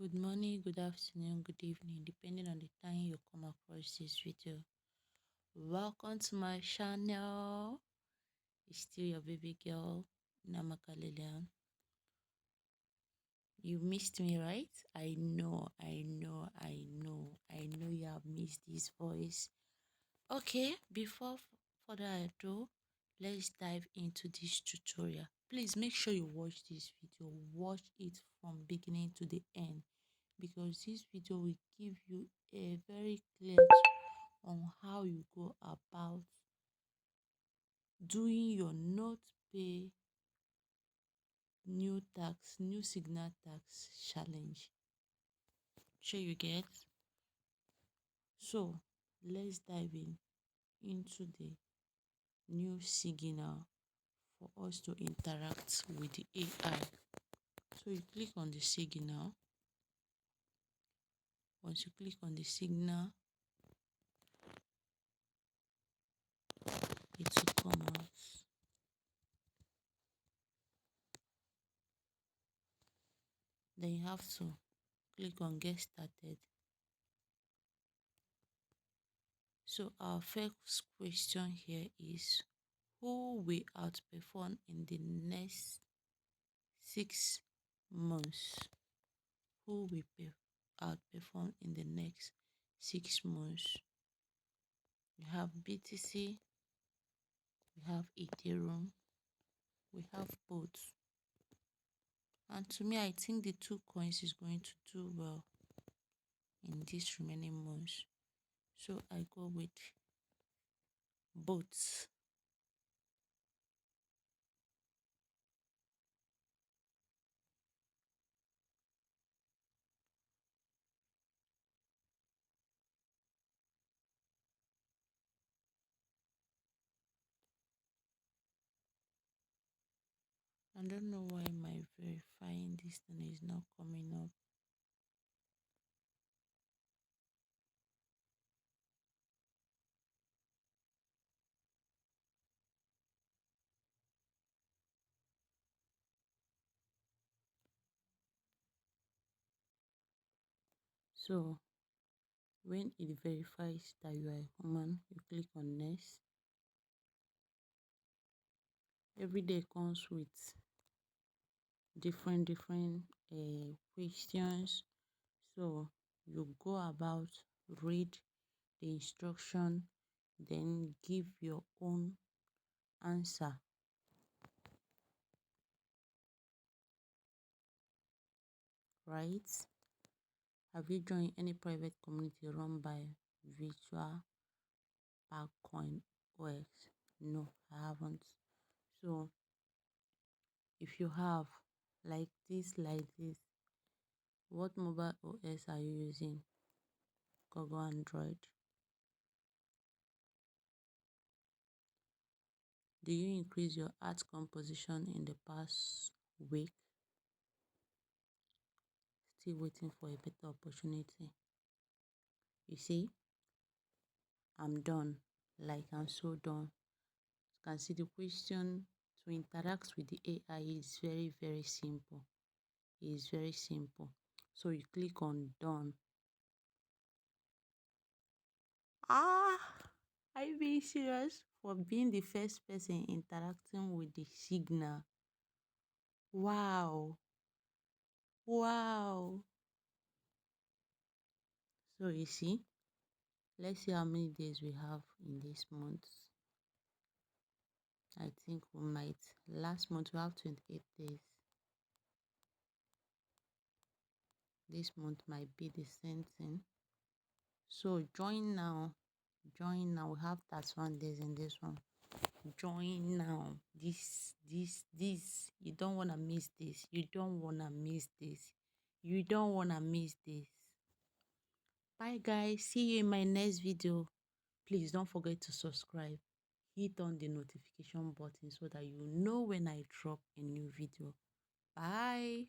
Good morning, good afternoon, good evening, depending on the time you come across this video. Welcome to my channel. It's still your baby girl, Namaka Lilian. You missed me, right? I know you have missed this voice. Okay, before further ado, let's dive into this tutorial. Please make sure you watch this video. Watch it from beginning to the end, because this video will give you a very clear on how you go about doing your Nodepay new signal tax challenge. Sure you get? So let's dive into the new signal for us to interact with the AI. So you click on the signal. Once you click on the signal, it will come out. Then you have to click on get started. So our first question here is, who will outperform in the next 6 months? Who will outperform in the next 6 months? We have BTC, we have Ethereum, we have both. And to me, I think the two coins is going to do well in these remaining months. So I go with both. I don't know why my verifying this thing is not coming up. So when it verifies that you are a human, you click on next. Every day comes with different questions. So you go about, read the instruction, then give your own answer. Right? Have you joined any private community run by Virtual Coin OS? No, I haven't. So if you have, like this, what mobile OS are you using? Google Android. Do you increase your art composition in the past week? Still waiting for a better opportunity. You see, I'm done. Like, I'm so done. You can see the question to interact with the AI is very simple. It is very simple. So you click on done. Are you being serious? For being the first person interacting with the signal. Wow. So you see, let's see how many days we have in this month. I think we might, last month we have 28 days. This month might be the same thing. So join now. We have 31 days in this one. Join now. This. You don't want to miss this. You don't want to miss this. Bye guys. See you in my next video. Please don't forget to subscribe. Hit on the notification button so that you know when I drop a new video. Bye.